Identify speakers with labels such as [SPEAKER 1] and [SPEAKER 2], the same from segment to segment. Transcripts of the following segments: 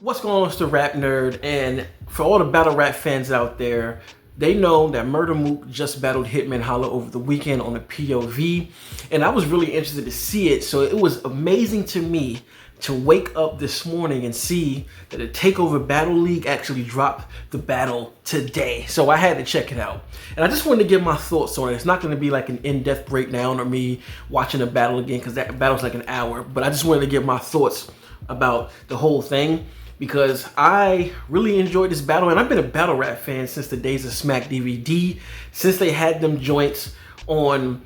[SPEAKER 1] What's going on, it's the RapNerd, and for all the battle rap fans out there, they know that Murda Mook just battled Hitman Holla over the weekend on the POV, and I was really interested to see it, so it was amazing to me to wake up this morning and see that the TakeOver Battle League actually dropped the battle today. So I had to check it out. And I just wanted to give my thoughts on it. It's not going to be like an in-depth breakdown or me watching the battle again, because that battle's like an hour, but I just wanted to give my thoughts about the whole thing, because I really enjoyed this battle, and I've been a battle rap fan since the days of Smack DVD, since they had them joints on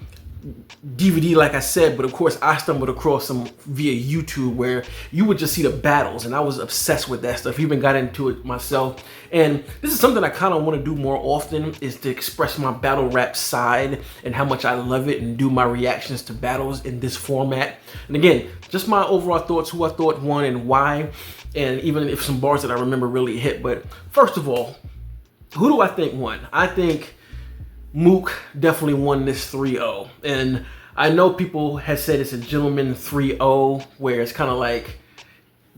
[SPEAKER 1] DVD, like I said. But of course I stumbled across them via YouTube where you would just see the battles, and I was obsessed with that stuff. Even got into it myself, and this is something I kind of want to do more often, is to express my battle rap side and how much I love it, and do my reactions to battles in this format. And again, just my overall thoughts, who I thought won and why, and even if some bars that I remember really hit. But first of all, who do I think won? I think Mook definitely won this 3-0. And I know people have said it's a gentleman 3-0, where it's kind of like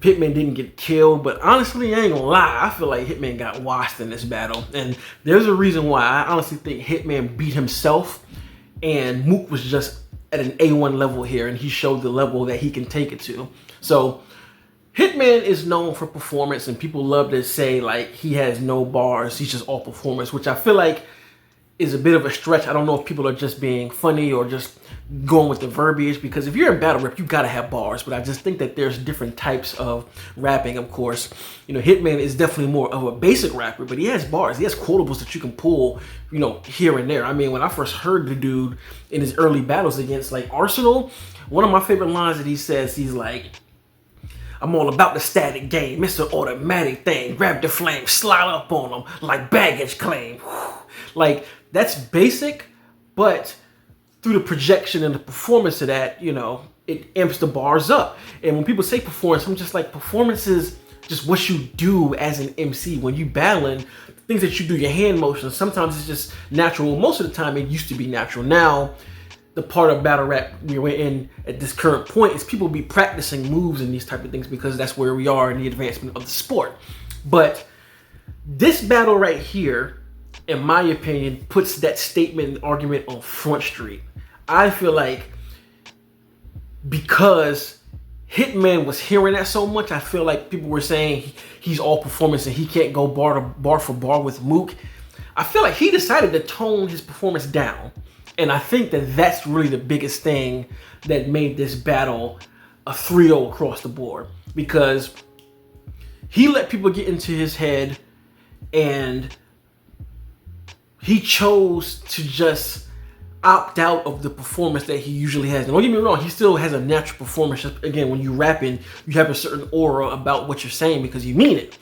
[SPEAKER 1] Hitman didn't get killed, but honestly, I ain't gonna lie, I feel like Hitman got washed in this battle. And there's a reason why. I honestly think Hitman beat himself, and Mook was just at an A1 level here, and he showed the level that he can take it to. So Hitman is known for performance, and people love to say like he has no bars, he's just all performance, which I feel like is a bit of a stretch. I don't know if people are just being funny or just going with the verbiage, because if you're in battle rap, you gotta have bars. But I just think that there's different types of rapping. Of course, you know, Hitman is definitely more of a basic rapper, but he has bars, he has quotables that you can pull, you know, here and there. I mean, when I first heard the dude in his early battles against like Arsenal, one of my favorite lines that he says, he's like, "I'm all about the static game, it's an automatic thing, grab the flame, slide up on them like baggage claim." Like, that's basic, but through the projection and the performance of that, you know, it amps the bars up. And when people say performance, I'm just like, performance is just what you do as an MC. When you battling, things that you do, your hand motions, sometimes it's just natural. Most of the time it used to be natural. Now, the part of battle rap we're in at this current point is people be practicing moves and these type of things, because that's where we are in the advancement of the sport. But this battle right here, in my opinion, puts that statement and argument on Front Street. I feel like because Hitman was hearing that so much, I feel like people were saying he's all performance and he can't go bar for bar with Mook. I feel like he decided to tone his performance down. And I think that that's really the biggest thing that made this battle a 3-0 across the board, because he let people get into his head, and he chose to just opt out of the performance that he usually has. And don't get me wrong, he still has a natural performance. Again, when you rapping, you have a certain aura about what you're saying because you mean it.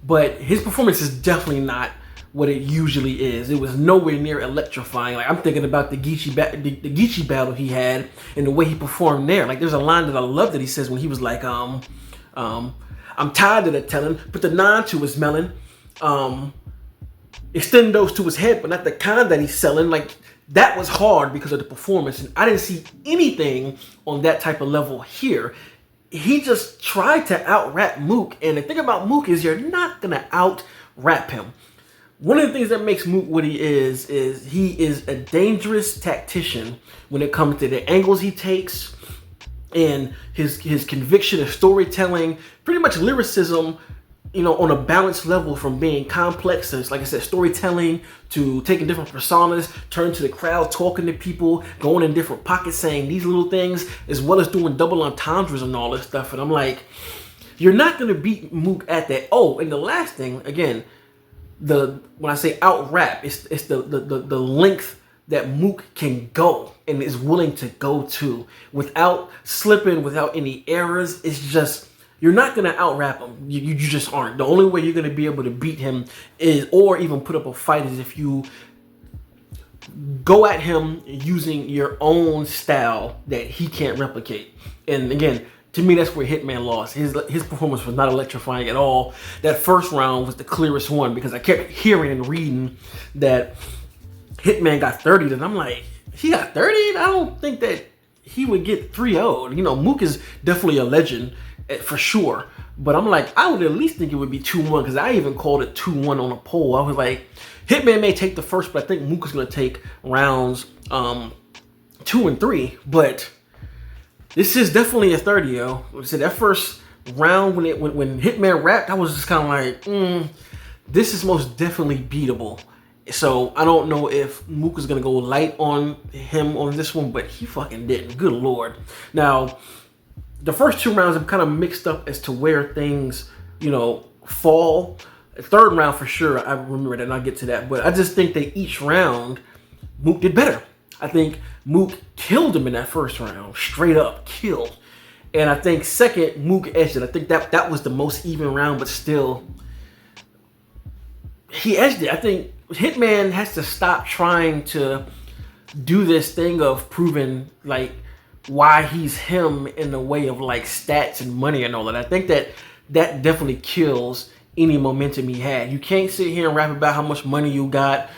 [SPEAKER 1] But his performance is definitely not what it usually is. It was nowhere near electrifying. Like, I'm thinking about the Geechee battle he had and the way he performed there. Like, there's a line that I love that he says when he was like, I'm tired of the telling, put the 9 to his melon, extend those to his head, but not the kind that he's selling. Like, that was hard because of the performance, and I didn't see anything on that type of level here. He just tried to out-rap Mook, and the thing about Mook is you're not gonna out-rap him. One of the things that makes Mook what he is he is a dangerous tactician when it comes to the angles he takes and his conviction of storytelling, pretty much lyricism, you know, on a balanced level, from being complex as, like I said, storytelling, to taking different personas, turning to the crowd, talking to people, going in different pockets, saying these little things, as well as doing double entendres and all this stuff. And I'm like, you're not gonna beat Mook at that. Oh, and the last thing, again, when I say out rap, it's the length that Mook can go and is willing to go to without slipping, without any errors. It's just, you're not gonna out rap him. You just aren't. The only way you're gonna be able to beat him is, or even put up a fight, is if you go at him using your own style that he can't replicate. And again, to me, that's where Hitman lost. His performance was not electrifying at all. That first round was the clearest one, because I kept hearing and reading that Hitman got 30'd, and I'm like, he got 30'd? I don't think that he would get 3-0'd. You know, Mook is definitely a legend, for sure. But I'm like, I would at least think it would be 2-1 because I even called it 2-1 on a poll. I was like, Hitman may take the first, but I think Mook is going to take rounds 2 and 3. But this is definitely a 30, yo. Like I said, that first round when Hitman rapped, I was just kind of like, this is most definitely beatable. So I don't know if Mook is going to go light on him on this one, but he fucking didn't. Good Lord. Now, the first 2 rounds I'm kind of mixed up as to where things, fall. The third round for sure, I remember that, and I'll get to that. But I just think that each round, Mook did better. I think Mook killed him in that first round, straight up killed. And I think second, Mook edged it. I think that was the most even round, but still, he edged it. I think Hitman has to stop trying to do this thing of proving like why he's him in the way of like stats and money and all that. I think that definitely kills any momentum he had. You can't sit here and rap about how much money you got,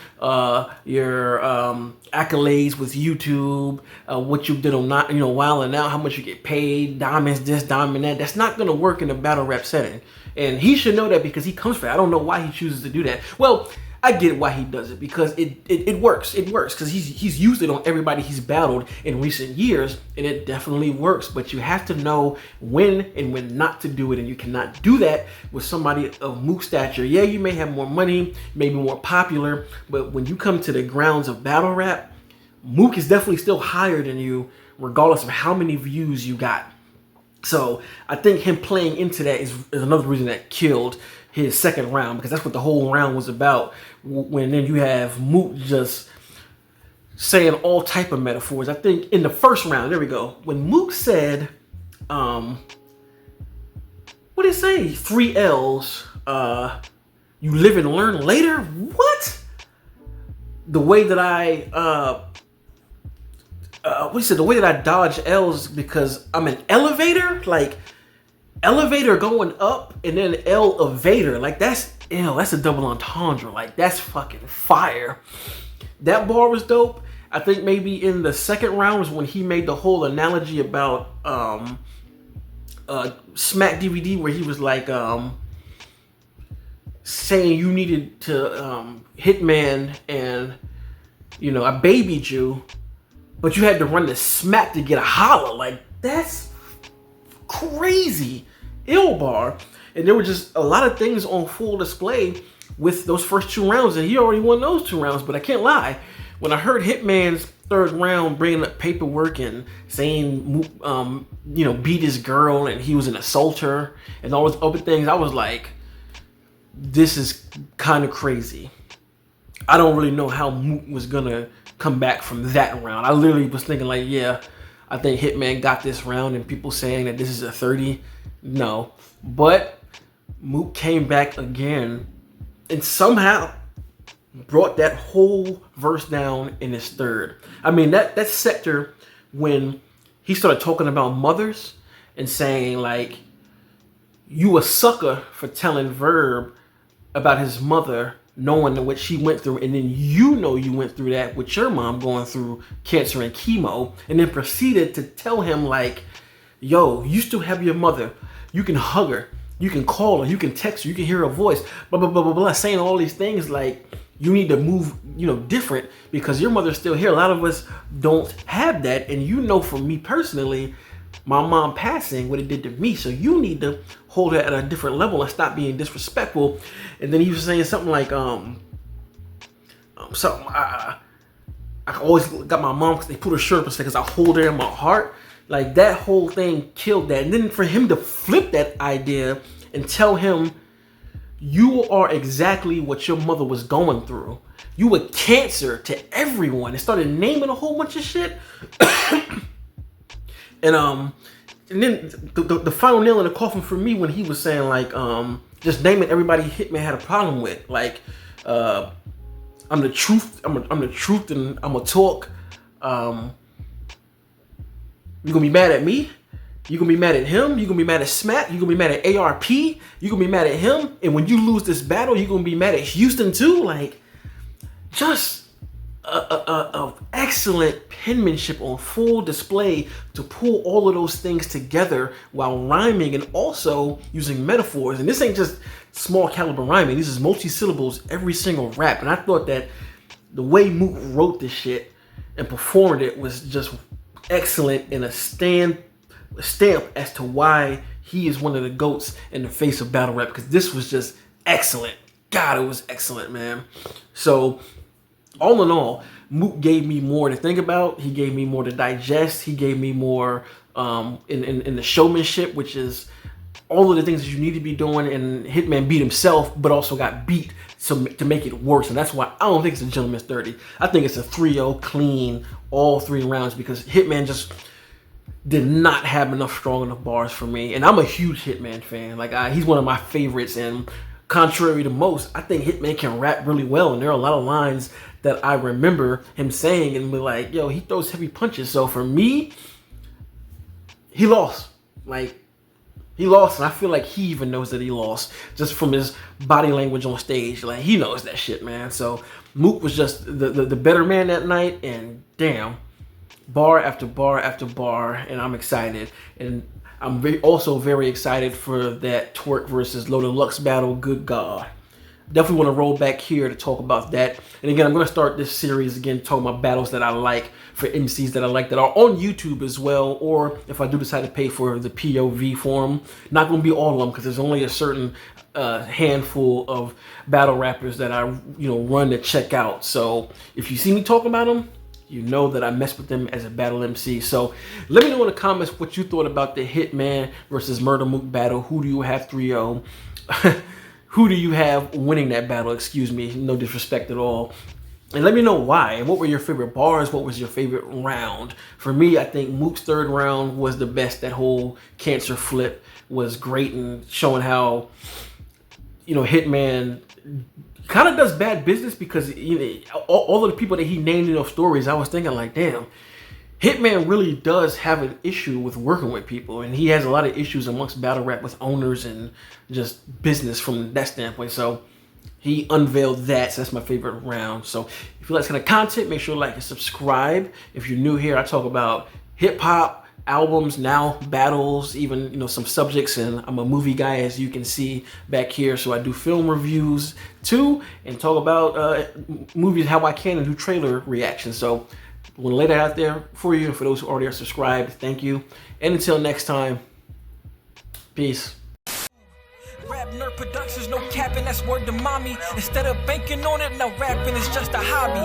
[SPEAKER 1] your accolades with YouTube, what you did on Wild 'N Out, how much you get paid, diamonds this, diamond that. That's not gonna work in a battle rap setting. And he should know that because he comes from it. I don't know why he chooses to do that. Well, I get why he does it because it works. It works because he's used it on everybody he's battled in recent years, and it definitely works. But you have to know when and when not to do it, and you cannot do that with somebody of Mook's stature. Yeah, you may have more money, maybe more popular, but when you come to the grounds of battle rap, Mook is definitely still higher than you, regardless of how many views you got. So I think him playing into that is another reason that killed his second round, because that's what the whole round was about. When then you have Mook just saying all type of metaphors. I think in the first round, there we go. When Mook said, what did he say? 3 L's. You live and learn later. What? The way that the way that I dodge L's because I'm an elevator, like elevator going up and then elevator, like that's a double entendre, like that's fucking fire. That bar was dope. I think maybe in the second round was when he made the whole analogy about Smack DVD, where he was like saying you needed to Hitman and I babied you, but you had to run the smack to get a holla. Like, that's crazy. Ill bar. And there were just a lot of things on full display with those first 2 rounds, and he already won those 2 rounds. But I can't lie, when I heard Hitman's third round bringing up paperwork and saying beat his girl and he was an assaulter and all those other things, I was like, this is kind of crazy. I don't really know how Mook was gonna come back from that round. I literally was thinking like, yeah, I think Hitman got this round, and people saying that this is a 30. No. But Mook came back again and somehow brought that whole verse down in his third. I mean, that sector when he started talking about mothers and saying like, you a sucker for telling Verb about his mother, knowing what she went through, and then you went through that with your mom going through cancer and chemo, and then proceeded to tell him like, yo, you still have your mother, you can hug her, you can call her, you can text her, you can hear her voice, blah blah blah blah blah, saying all these things like you need to move different because your mother's still here. A lot of us don't have that, and for me personally, my mom passing, what it did to me, so you need to hold her at a different level and stop being disrespectful. And then he was saying something like something I always got my mom because they put her shirt up and say because I hold her in my heart. Like, that whole thing killed that. And then for him to flip that idea and tell him, you are exactly what your mother was going through. You were cancer to everyone. And started naming a whole bunch of shit. And then the final nail in the coffin for me when he was saying like just naming everybody Hitman had a problem with, like I'm the truth, I'm the truth, and I'm gonna talk. You gonna be mad at me? You gonna be mad at him? You gonna be mad at Smack? You gonna be mad at ARP? You gonna be mad at him? And when you lose this battle, you gonna be mad at Houston too? Like, just of excellent penmanship on full display to pull all of those things together while rhyming and also using metaphors. And this ain't just small caliber rhyming. This is multi-syllables every single rap. And I thought that the way Mook wrote this shit and performed it was just excellent and a stamp as to why he is one of the GOATs in the face of battle rap, because this was just excellent. God, it was excellent, man. So all in all, Mook gave me more to think about. He gave me more to digest. He gave me more in the showmanship, which is all of the things that you need to be doing. And Hitman beat himself, but also got beat to make it worse. And that's why I don't think it's a gentleman's 30. I think it's a 3-0 clean all 3 rounds, because Hitman just did not have enough strong enough bars for me. And I'm a huge Hitman fan. Like, he's one of my favorites. And contrary to most, I think Hitman can rap really well. And there are a lot of lines that I remember him saying and be like, yo, he throws heavy punches. So for me, he lost. Like, he lost, and I feel like he even knows that he lost just from his body language on stage. Like, he knows that shit, man. So Mook was just the better man that night, and damn, bar after bar after bar, and I'm excited. And I'm also very excited for that Twerk versus Loaded Lux battle. Good God. Definitely want to roll back here to talk about that. And again, I'm going to start this series again talking about battles that I like for MCs that I like that are on YouTube as well, or if I do decide to pay for the POV forum. Not going to be all of them, because there's only a certain handful of battle rappers that I run to check out. So if you see me talking about them, you know that I mess with them as a battle MC. So let me know in the comments what you thought about the Hitman versus Murda Mook battle. Who do you have 3-0? Who do you have winning that battle? Excuse me, no disrespect at all. And let me know why. And what were your favorite bars? What was your favorite round? For me, I think Mook's 3rd round was the best. That whole cancer flip was great, and showing how, Hitman kind of does bad business, because all of the people that he named in those stories, I was thinking like, damn, Hitman really does have an issue with working with people, and he has a lot of issues amongst battle rap with owners and just business from that standpoint. So he unveiled that. So that's my favorite round. So if you like this kind of content, make sure to like and subscribe. If you're new here, I talk about hip hop, albums, now battles, even some subjects, and I'm a movie guy, as you can see back here. So I do film reviews too, and talk about movies how I can, and do trailer reactions. So I want to lay that out there for you. And for those who already are subscribed, thank you. And until next time, peace.
[SPEAKER 2] RapNerd Productions, no capping, that's word to mommy. Instead of banking on it, now rapping is just a hobby.